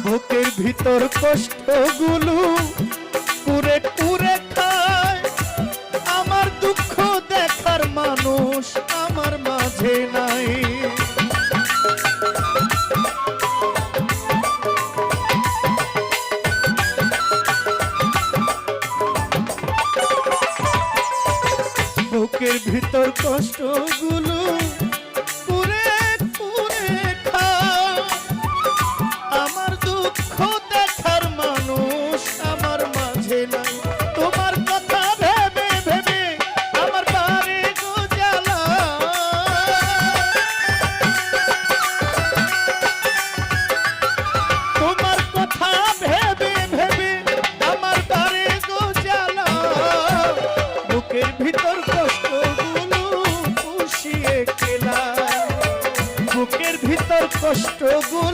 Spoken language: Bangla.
বুকের ভিতর কষ্টগুলো কুরে কুরে খায়, আমার দুঃখ দেখার মানুষ আমার মাঝে নাই। বুকের ভিতর কষ্টগুলো কুরে কুরে খায়, আমার দুঃখ দেখার মানুষ আমার মাঝে নাই। তোমার কথা ভেবে ভেবে আমার বাড়ি গো জ্বালা, তোমার কথা ভেবে ভেবে আমার বাড়ি গো জ্বালা। বুকের ভিতর কষ্টগুলো পুষিয়ে খেলা, বুকের ভিতর কষ্টগুলো